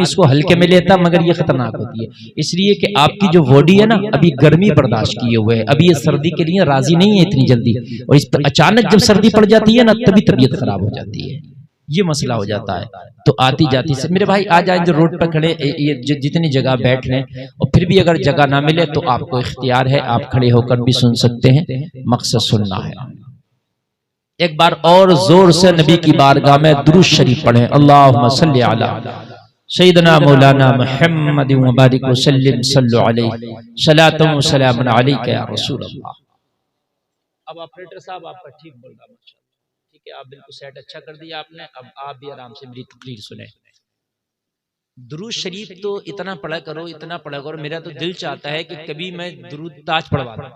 आदमी इसको हल्के में लेता, मगर ये खतरनाक होती है, इसलिए कि आपकी जो बॉडी है ना अभी गर्मी बर्दाश्त किए हुए है, अभी ये सर्दी के लिए राजी नहीं है इतनी जल्दी, और इस पर अचानक जब सर्दी पड़ जाती है ना तभी तबीयत खराब हो जाती है, ये मसला हो जाता है। तो आती जाती से मेरे भाई आ जाए, जो रोड पर खड़े ये जितनी जगह बैठ लें, और फिर भी अगर जगह ना मिले तो आपको इख्तियार है, आप खड़े होकर भी सुन सकते हैं, मकसद सुनना है। एक बार और जोर से नबी की बारगाह में दुरूद शरीफ पढ़ें, अल्लाहुम्मा सल्ली अला सय्यिदना मौलाना मुहम्मद व बारिक व सल्लिम सल्लु अलैहि सलातु व सलामुन अलैका या रसूल अल्लाह। अब ऑपरेटर साहब आपका ठीक बोल रहा है, ठीक है, आप बिल्कुल सेट अच्छा कर दिया आपने। अब आप भी आराम से मेरी तकरीर सुने। दुरूद शरीफ तो इतना पढ़ा करो, इतना पढ़ा करो, मेरा तो दिल चाहता है कि कभी मैं दुरूद ताज पढ़वा दूं,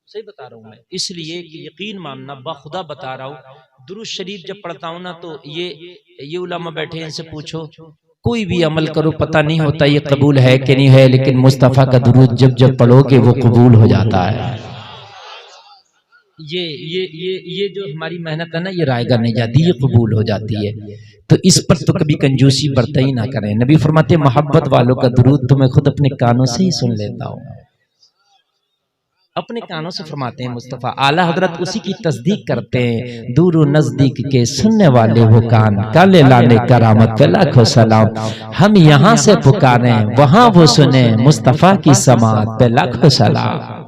सही बता रहा हूँ मैं, इसलिए कि यकीन मानना, बाखुदा बता रहा हूँ, दुरूद शरीफ जब पढ़ता हूँ ना तो ये उलमा बैठे, इनसे पूछो, कोई भी अमल करो पता नहीं होता ये कबूल है कि नहीं है, लेकिन मुस्तफ़ा का दुरूद जब जब पढ़ोगे वो कबूल हो जाता है। ये जो हमारी मेहनत है ना, ये रायगा नहीं जाती, ये कबूल हो जाती है। तो इस पर तो कभी कंजूसी बरता ही ना करें। नबी फरमाते मोहब्बत वालों का दुरूद तो मैं खुद अपने कानों से ही सुन लेता हूँ, अपने कानों से फरमाते हैं मुस्तफ़ा। आला हजरत उसी की तस्दीक करते हैं, दूर नजदीक के सुनने वाले वो कान, काले लाने करामत पे लाखों सलाम। हम यहाँ से पुकारे वहां वो सुने, मुस्तफ़ा की समात पे लाखों सलाम।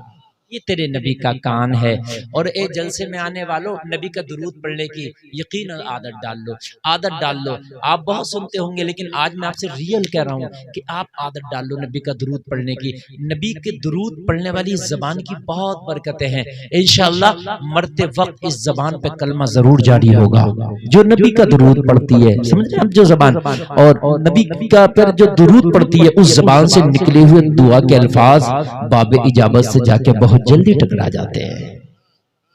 ये तेरे नबी का कान है। और ए जलसे में आने वालों, नबी का दुरूद पढ़ने की यकीन आदत डाल लो, आदत डाल लो। आप बहुत सुनते होंगे, लेकिन आज मैं आपसे रियल कह रहा हूँ कि आप आदत डाल लो नबी का दुरूद पढ़ने की। नबी के दुरूद पढ़ने वाली जबान की बहुत बरकतें हैं। इंशाअल्लाह मरते वक्त इस जबान पे कलमा जरूर जारी होगा, जो नबी का दुरूद पढ़ती है, समझ रहे हैं जो जबान, और नबी का पर जो दुरूद पढ़ती है उस जबान से निकले हुए दुआ के अल्फाज बाबे इजाबत से जाके बहुत जल्दी टकरा जाते हैं।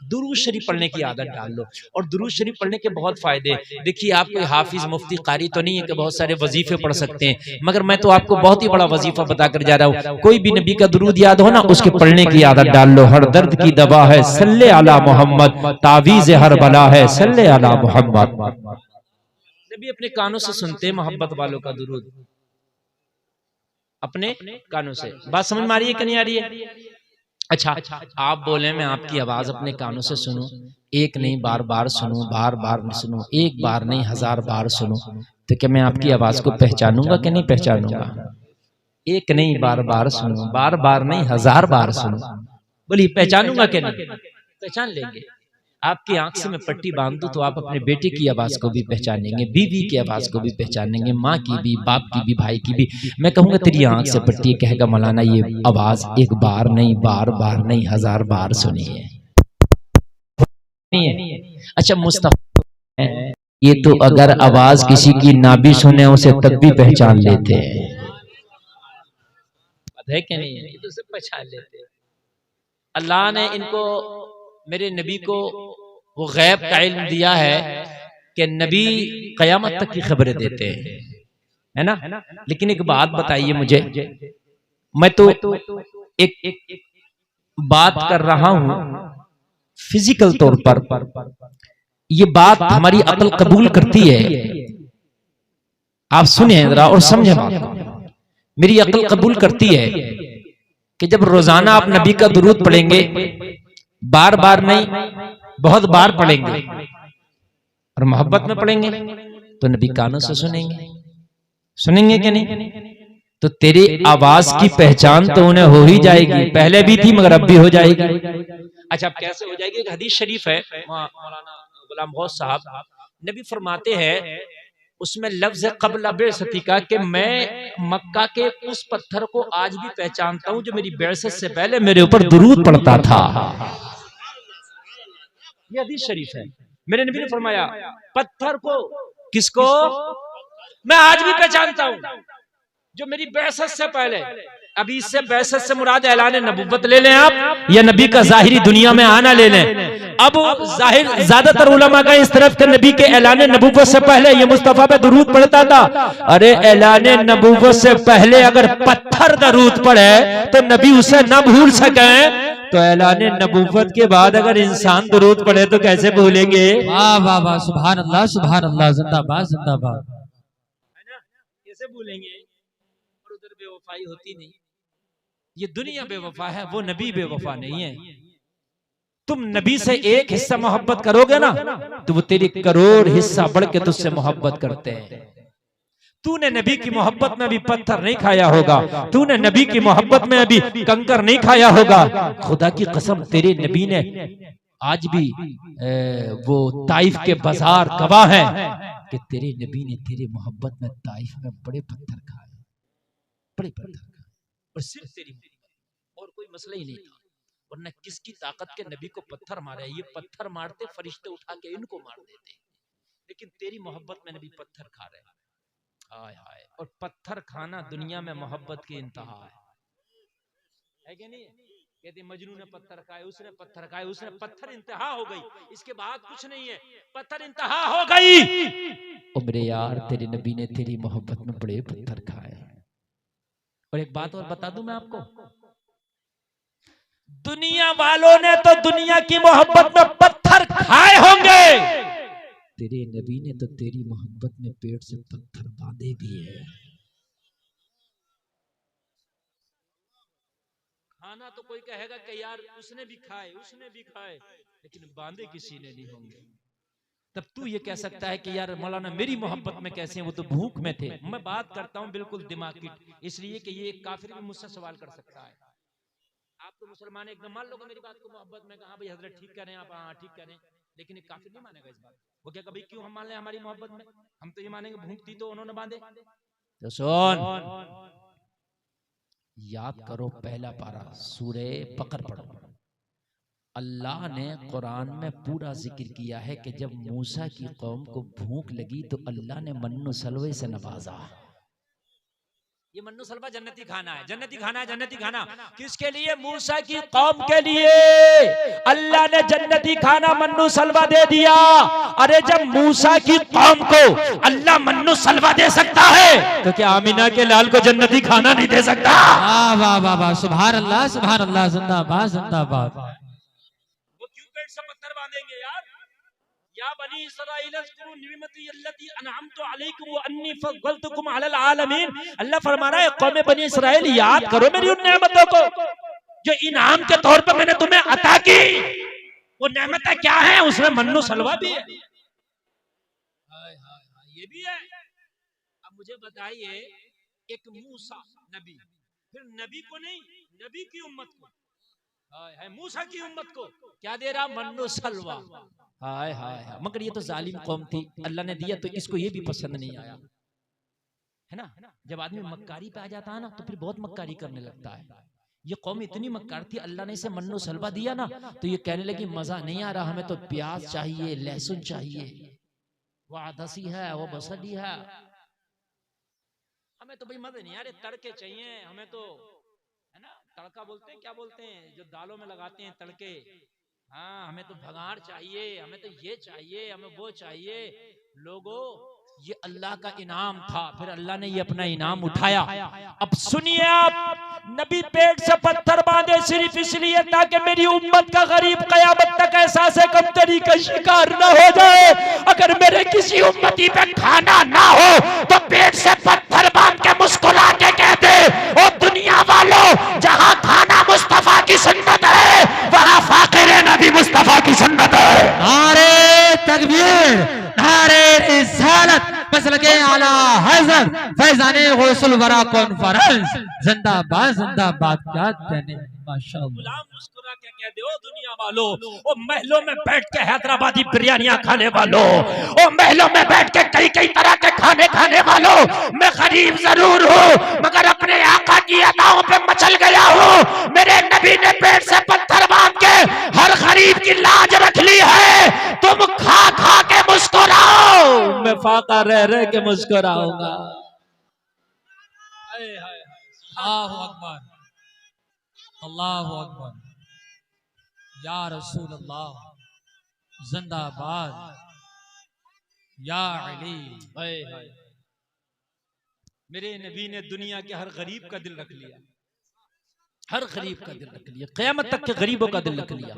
दुरूद शरीफ पढ़ने की आदत डाल लो, और दुरूद शरीफ पढ़ने के बहुत फायदे। देखिए, आप कोई हाफिज मुफ्ती कारी तो नहीं है कि बहुत सारे वजीफे पढ़ सकते हैं, मगर मैं तो आपको बहुत ही बड़ा वजीफा बताकर जा रहा हूँ। कोई भी नबी का दुरूद याद हो ना, उसके पढ़ने की आदत डाल लो। हर दर्द की दवा है सल्ले अला मोहम्मद, तावीज़ हर बला है सल्ले अला मोहम्मद। नबी अपने कानों से सुनते हैं मोहब्बत वालों का दुरूद, अपने कानों से। बात समझ में आ रही है कि नहीं आ रही है? अच्छा, आप बोले मैं आपकी आवाज अपने कानों से सुनूं, एक नहीं बार बार सुनूं, बार बार सुनूं, एक बार नहीं 1000 बार सुनूं, तो क्या मैं आपकी आवाज को पहचानूंगा कि नहीं पहचानूंगा? एक नहीं बार बार सुनूं, बार बार नहीं 1000 बार सुनूं, बोलिए पहचानूंगा कि नहीं? पहचान लेंगे। आपकी आंख से मैं पट्टी बांध दूं तो आप अपने बेटे की आवाज को भी पहचानेंगे, बीवी की आवाज को भी पहचानेंगे, माँ की भी, बाप की भी, भाई की भी। मैं कहूंगा तेरी आंख से पट्टी, कहेगा मौलाना ये आवाज एक बार नहीं, बार बार नहीं 1000 बार सुनी है। अच्छा, मुस्तफा ये तो अगर आवाज किसी की ना भी सुने उसे तब भी पहचान लेते हैं, है कि नहीं? ये तो सब पहचान लेते हैं। अल्लाह ने इनको, मेरे नबी को वो गैब का इल्म दिया है कि नबी कयामत तक की खबरें देते हैं, है ना? लेकिन एक बात बताइए मुझे, मैं तो एक बात कर रहा हूं फिजिकल तौर पर, ये बात हमारी अकल कबूल करती है। आप सुनिए जरा और समझे बात को। मेरी अकल कबूल करती है कि जब रोजाना आप नबी का दुरूद पढ़ेंगे, बार बार नहीं बहुत बार पढ़ेंगे और मोहब्बत में पढ़ेंगे, तो नबी कानों से सुनेंगे, सुनेंगे कि नहीं? तो तेरी आवाज की पहचान तो उन्हें हो ही जाएगी, पहले भी थी मगर अब भी हो जाएगी। अच्छा, अब कैसे हो जाएगी? एक हदीस शरीफ है, मौलाना गुलाम गौस साहब नबी फरमाते हैं, उसमें लफ्ज है क़ब्ल बिअसती का, कि मैं मक्का के उस पत्थर को आज भी पहचानता हूं जो मेरी बिअसत से पहले मेरे ऊपर दुरूद पढ़ता था। ये हदीस शरीफ है। मेरे नबी ने फरमाया पत्थर को, किसको? मैं आज भी पहचानता हूं जो मेरी बिअसत से पहले। अभी इससे बिअसत से मुराद ऐलान नबुव्वत ले लें आप, या नबी का जाहिरी दुनिया में आना ले लें। अब जाहिर ज्यादातर उलमा का इस तरफ के नबी के ऐलान नबुव्वत से पहले ये मुस्तफा पे दुरूद पढ़ता था। अरे ऐलान नबुव्वत से पहले अगर पत्थर दुरूद पढ़े तो नबी उसे न भूल सके, तो ऐलान नबुव्वत के बाद अगर इंसान दुरूद पढ़े तो कैसे भूलेंगे? वाह वाह वाह, सुभान अल्लाह, सुभान अल्लाह, जिंदाबाद जिंदाबाद। कैसे भूलेंगे और उधर बेवफाई होती नहीं। ये दुनिया बेवफा है, वो नबी बेवफा नहीं है। तुम नबी से एक हिस्सा मोहब्बत करोगे ना तो वो तेरी करोड़ हिस्सा बढ़ के तुझसे मोहब्बत करते हैं। तूने नबी की मोहब्बत में अभी पत्थर नहीं खाया होगा, तूने नबी की मोहब्बत में अभी कंकर नहीं खाया होगा। खुदा की कसम तेरे नबी ने आज भी वो ताइफ के बाजार गवाह है कि तेरे नबी ने तेरी मोहब्बत में ताइफ में बड़े पत्थर खाए, बड़े पत्थर खाए, और सिर्फ तेरी मोहब्बत, और कोई मसला ही नहीं था। वरना किसकी ताकत के नबी को पत्थर मारे? ये पत्थर मारते फरिश्ते उठा के इनको मार देते, लेकिन तेरी मोहब्बत में नबी पत्थर खा रहे हैं। हाय हाय, और पत्थर खाना दुनिया में मोहब्बत की इंतहा है कि नहीं? कहते मजनू ने पत्थर खाए, उसने पत्थर खाए, उसने पत्थर इंतहा हो गई, इसके बाद कुछ नहीं है, पत्थर इंतहा हो गई। ओ मेरे यार, तेरे नबी ने तेरी मोहब्बत में बड़े पत्थर खाए। और एक बात और बता दूं मैं आपको, दुनिया वालों ने तो दुनिया की मोहब्बत में पत्थर खाए होंगे, तेरे नबी ने तो तेरी मोहब्बत में पेट से पत्थर बांधे भी है। खाना तो कोई कहेगा कि यार उसने भी खाए, उसने भी खाए, लेकिन बांधे किसी ने नहीं होंगे। तब तू ये कह सकता है कि यार मौलाना मेरी मोहब्बत में कैसे हैं, वो तो भूख में थे। मैं बात करता हूं बिल्कुल दिमाग की, इसलिए कि ये एक काफिर भी मुझसे सवाल कर सकता है। आप तो मुसलमान एकदम मान लोगे मेरी बात को मोहब्बत में, कहा भाई हजरत ठीक करें आप, हाँ ठीक करें, लेकिन एक काफिर नहीं मानेगा इस बात। वो क्या कभी क्यों हम मान लें हमारी मोहब्बत में? हम तो ये मानेंगे भूख थी तो उन्होंने बांधे। तो सुन, याद करो पहला पारा सूरे बकर पढ़ो। अल्लाह ने कुरान में पूरा जिक्र किया है कि जब मूसा की कौम को भूख लगी तो अल्लाह ने मन्नो सलवे से नवाजा। ये मन्नो सलवा जन्नती खाना है, जन्नती खाना है, जन्नती खाना किसके लिए? मूसा की कौम के लिए अल्लाह ने जन्नती खाना मन्नो सलवा दे दिया। अरे जब मूसा की कौम को अल्लाह मन्नो सलवा दे सकता है तो क्या आमिना के लाल को जन्नती खाना नहीं दे सकता? वाह वाह वाह वाह, सुभान अल्लाह सुभान अल्लाह, जिंदाबाद जिंदाबाद। वो क्यों पेट से पत्थर बांधेंगे यार? या बनी इस्राईल अज़कुरू निअमती अल्लती अनअमतु अलैकुम व अन्नी फज़्ज़लतुकुम अलल आलमीन। अल्लाह फरमा रहा है कौम बनी इस्राईल याद करो मेरी उन नेमतों को जो इनाम के तौर पर मैंने तुम्हें अता की। वो नेमतें क्या हैं? उसमें मन्नो सलवा भी है। हाय हाय हाय, ये भी है। अब मुझे बताइए, एक मूसा नबी, फिर नबी को नहीं, नबी की उम्मत को, हाय हाय मूसा की उम्मत को क्या दे रहा? मन्नो सलवा। हाय हाय हाय, मगर ये तो जालिम कौम थी, अल्लाह ने दिया तो इसको ये भी पसंद नहीं आया, है ना? जब आदमी मक्कारी पे आ जाता है ना तो फिर बहुत मक्कारी करने लगता है। ये कौम इतनी मक्कार थी, अल्लाह ने इसे मन्नो सलवा दिया ना तो ये कहने लगी मजा नहीं आ रहा, हमें तो प्याज चाहिए, लहसुन चाहिए, वो आदसी है, वो बसली है, हमें तो भाई मजे नहीं आ रहे, तड़के चाहिए हमें तो, है ना? तड़का बोलते हैं, क्या बोलते हैं जो दालों में लगाते हैं तड़के, हाँ हमें तो भगाड़ चाहिए, हमें तो ये चाहिए, हमें वो चाहिए। लोगों, ये अल्लाह का इनाम था, फिर अल्लाह ने ये अपना इनाम उठाया। अब सुनिए आप, नबी पेट से पत्थर बांधे सिर्फ इसलिए ताकि मेरी उम्मत का गरीब कयामत तक एहसास कमतरी का शिकार न हो जाए। अगर मेरे किसी उम्मती पे खाना ना हो तो पेट से पत्थर बांध के मुस्कुरा के कहते, ओ दुनिया वालों, जहां खाना मुस्तफा की सुन्नत है वहां फाकिर नबी मुस्तफा की सुन्नत है। नारे तकबीर, नारे रिसालत, मसलके आला हज़रत फैज़ाने गौसुल वरा कॉन्फ्रेंस, जिंदाबाद जिंदाबाद। क्या कहने, माशाअल्लाह। गुलाम मुस्कुरा के कह दे, ओ दुनिया वालों, ओ महलों में बैठ के हैदराबादी बिरयानियां खाने वालों, ओ महलों में बैठ के कई कई तरह के खाने खाने वालों, मैं गरीब जरूर हूँ मगर अपने आका की अदाओं पे मचल गया हूँ। मेरे नबी ने पेट से पत्थर बांध के हर गरीब की लाज रख ली है। तुम खा खा के मुस्कुराओ, मैं फाका रह रह के मुस्कुराऊंगा। अल्लाहु अकबर, अल्लाहु अकबर, या रसूल अल्लाह, जिंदाबाद, या अली। मेरे नबी ने दुनिया के हर गरीब का दिल रख लिया, हर गरीब का दिल रख लिया, क़यामत तक के गरीबों का दिल रख लिया।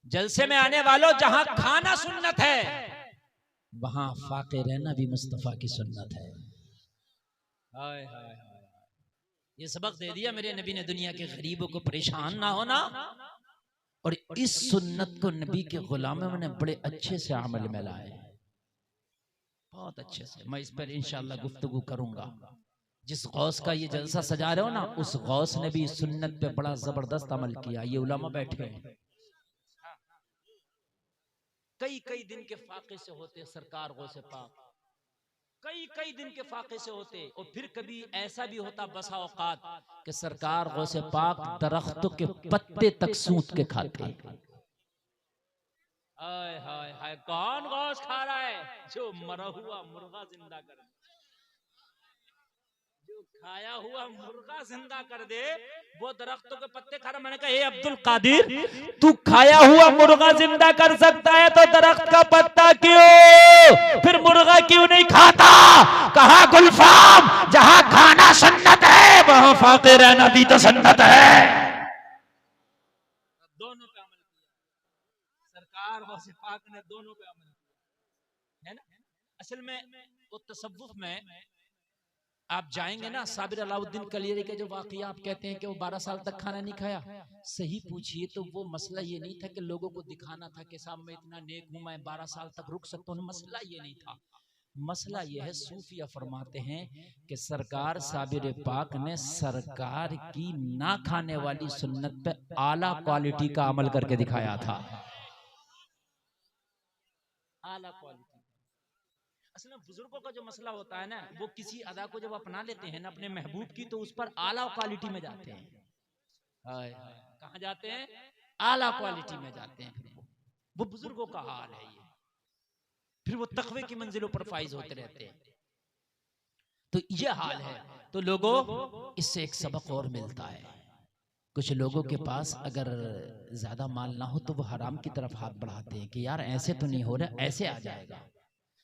जलसे में आने वालों, जहां खाना सुन्नत है वहां फाके रहना भी मुस्तफा की सुन्नत है। हाय हाय हाय, ये सबक दे दिया मेरे नबी ने दुनिया के गरीबों को परेशान ना होना। और इस सुन्नत को नबी के गुलामों ने बड़े अच्छे से अमल में लाए, बहुत अच्छे से। मैं इस पर इंशाअल्लाह गुफ्तगू करूंगा। जिस गौस का ये जलसा सजा रहे हो ना, उस गौस ने भी इस सुन्नत पे बड़ा जबरदस्त अमल किया। ये उलमा बैठे हैं, कई कई दिन के फाके से होते सरकार गौसे पाक, कई कई दिन के फाके से होते। और फिर कभी ऐसा भी होता बसा औकात कि सरकार गौसे पाक दरख्तों के पत्ते तक सूत के खाते। हाय हाय हाय, कौन गौस खा रहा है? जो मरा हुआ मुर्गा जिंदा कर, जो खाया हुआ मुर्गा जिंदा कर दे, वो दरख्तों के पत्ते खा रहा। मैंने कहा, हे अब्दुल कादिर, तू खाया हुआ मुर्गा जिंदा कर सकता है तो दरख्त का पत्ता क्यों, फिर मुर्गा क्यों नहीं खाता? कहा गुलफाम, जहां खाना सुन्नत है वहां फाके रहना भी तो सुन्नत है। दोनों पे अमल किया सरकार गौसे पाक ने, दोनों पे अमल किया, है ना। असल में वो तसव्वुफ में आप जाएंगे ना, साबिर अलाउद्दीन कलियरी के जो वाकया आप कहते हैं कि वो 12 साल तक खाना नहीं खाया, सही पूछिए तो वो मसला ये नहीं था कि लोगों को दिखाना था कि साहब मैं इतना नेक हूं, मैं 12 साल तक रुक सकता हूं। मसला ये नहीं था। मसला ये है, सूफिया फरमाते हैं कि सरकार साबिर पाक ने सरकार की ना खाने वाली सुन्नत पे आला क्वालिटी का अमल करके दिखाया था। आला क्वालिटी। असल में बुजुर्गों का जो मसला होता है ना, वो किसी अदा को जब अपना लेते हैं ना अपने महबूब की, तो उस पर आला क्वालिटी में जाते हैं। कहाँ जाते हैं? आला क्वालिटी में जाते हैं। फिर वो बुजुर्गों का हाल है ये। फिर वो तकवे की मंजिलों पर फाइज होते रहते हैं। तो ये हाल है। तो लोगों, इससे एक सबक और मिलता है। कुछ लोगों के पास अगर ज्यादा माल ना हो तो वो हराम की तरफ हाथ बढ़ाते हैं कि यार ऐसे तो नहीं हो रहा, ऐसे आ जाएगा,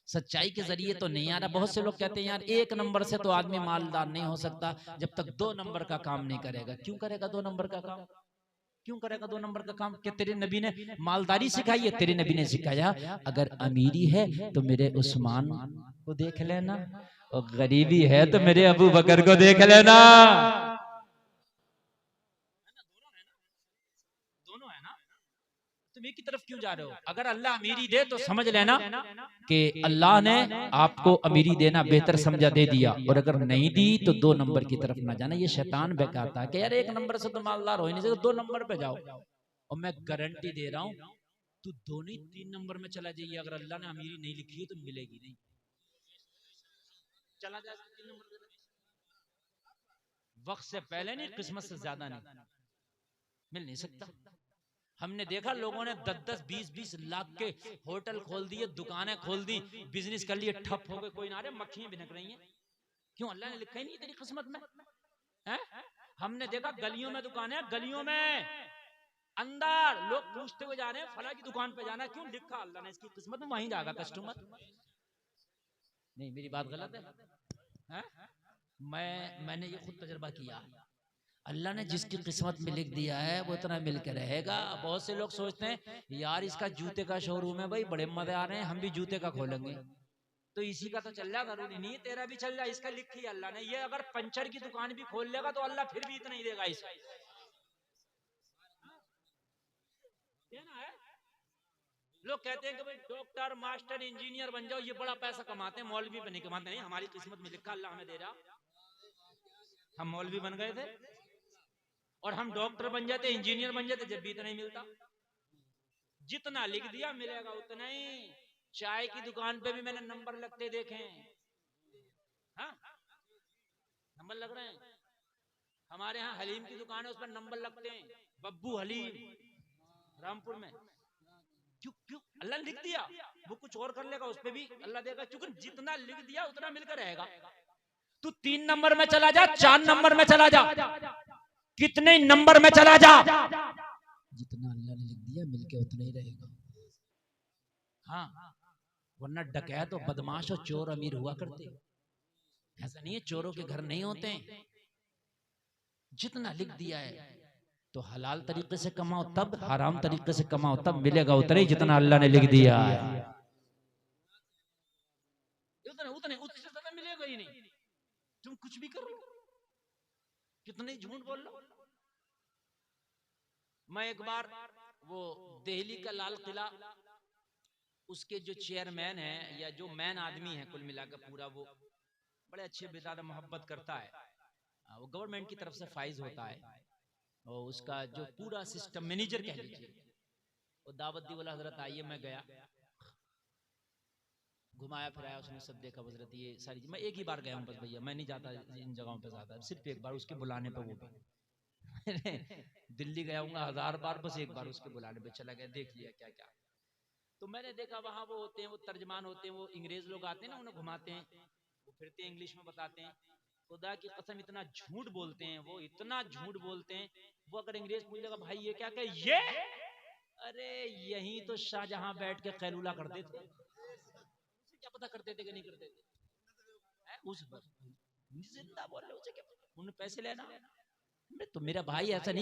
सच्चाई के जरिए तो नहीं आ रहा। बहुत से लोग कहते हैं यार 1 नंबर से तो आदमी मालदार नहीं हो सकता जब तक 2 नंबर का काम नहीं करेगा। क्यों करेगा 2 नंबर का काम? क्यों करेगा 2 नंबर का काम? क्या तेरे नबी ने मालदारी सिखाई है? तेरे नबी ने सिखाया अगर अमीरी है तो मेरे उस्मान को देख लेना, और गरीबी है तो मेरे अबू बकर को देख लेना। तुम एक की तरफ क्यों जा रहे हो? अगर अल्लाह अमीरी दे तो समझ लेना कि अल्लाह ने आपको अमीरी देना बेहतर समझा, दे दिया। और अगर नहीं दी तो 2 नंबर की तरफ ना जाना। ये शैतान बहकाता है कि यार 1 नंबर से तो मालदार हो ही नहीं सकते, 2 नंबर पे जाओ। और मैं गारंटी दे रहा हूं तू 2 नहीं 3 नंबर में चला जाइए, अगर अल्लाह ने अमीरी नहीं लिखी है तो मिलेगी नहीं। चला जा 3 नंबर पे, वक्त से पहले नहीं, किस्मत से ज्यादा नहीं, मिल नहीं सकता। हमने देखा लोगों ने 10-10, 20-20 लाख के होटल खोल दिए, दुकानें खोल दी, बिजनेस कर लिए, ठप हो गए, कोई ना रहे, मक्खियां भिनक रही हैं। क्यों? अल्लाह ने लिखा ही नहीं तेरी किस्मत में है? हमने देखा गलियों में दुकानें, गलियों में अंदर लोग पूछते हुए जा रहे हैं फला की दुकान पे जाना, क्यों? लिखा अल्लाह ने इसकी किस्मत में, वहीं जाएगा कस्टमर। नहीं, मेरी बात गलत है? मैंने ये खुद तजुर्बा किया। अल्लाह ने जिसकी किस्मत में लिख दिया है वो इतना मिलकर रहेगा। बहुत से लोग सोचते हैं यार इसका जूते का शोरूम है, भाई बड़े मजे आ रहे हैं, हम भी जूते का खोलेंगे। तो इसी का तो चल रहा, जरूरी नहीं तेरा भी चल जाए, इसका लिखी अल्लाह ने। ये अगर पंचर की दुकान भी खोल लेगा तो अल्लाह फिर भी इतना ही देगा इसको। लोग कहते हैं कि भाई डॉक्टर, मास्टर, इंजीनियर बन जाओ, ये बड़ा पैसा कमाते हैं, मौलवी भी नहीं कमाते। नहीं, हमारी किस्मत में लिखा, अल्लाह हमें दे रहा। हम मौलवी बन गए थे और हम डॉक्टर बन जाते, इंजीनियर बन जाते, जब भी इतना ही मिलता। जितना लिख दिया मिलेगा उतना ही। चाय की दुकान पे भी मैंने नंबर लगते देखे हैं। हाँ? नंबर लग रहे हैं। हमारे यहाँ हलीम की दुकान है, उस पर नंबर लगते हैं, बब्बू हलीम, रामपुर में। क्यों? क्यों? अल्लाह ने लिख दिया, वो कुछ और कर लेगा, उस पर भी अल्लाह देगा, क्योंकि जितना लिख दिया उतना मिलकर रहेगा। तू 3 नंबर में चला जा, 4 नंबर में चला जा, कितने नंबर में चला जा, जितना अल्लाह ने लिख दिया मिलके उतना ही रहेगा। हाँ, वरना डकैत और बदमाश और चोर अमीर हुआ करते, ऐसा नहीं है चोरों के घर नहीं होते हैं। जितना लिख दिया है तो हलाल तरीके से कमाओ तब, हराम तरीके से कमाओ तब मिलेगा उतना ही जितना अल्लाह ने लिख दिया है। उतने से ज्यादा मिलेगा ही नहीं। तुम कुछ भी कर लो, कितने झूठ बोल लो। मैं एक बार वो दिल्ली का लाल किला, उसके जो चेयरमैन है या जो मैन आदमी है कुल मिलाकर पूरा, वो बड़े अच्छे बेदादा मोहब्बत करता है, वो गवर्नमेंट की तरफ से फाइज होता है, और उसका जो पूरा सिस्टम मैनेजर कह लीजिए, वो दावत दी वाला हजरत आइए, मैं गया, घुमाया फिराया उसने, सब देखा हजरत ये सारी चीज। मैं एक ही बार गया हूँ बस भैया, मैं नहीं जाता इन जगहों पे ज्यादा, सिर्फ एक बार उसके बुलाने पे, वो भी दिल्ली गया हूँ 1000 बार, बस एक बार उसके बुलाने पे चला गया, देख लिया क्या क्या। तो मैंने देखा वहां वो होते हैं, वो तर्जमान होते हैं, वो अंग्रेज लोग आते हैं ना, उन्हें घुमाते हैं, वो फिरते हैं, इंग्लिश में बताते हैं। खुदा की कसम इतना झूठ बोलते हैं वो, इतना झूठ बोलते हैं वो। अगर अंग्रेज पूछेगा भाई ये क्या कहे, ये अरे यही तो शाहजहां बैठ के कैलूला करते थे, उसे क्या पता करते थे कि नहीं करते थे, उस पर जिंदा बोल रहे, उसे क्या, उन्हें पैसे लेना। तो मेरा भाई ऐसा नहीं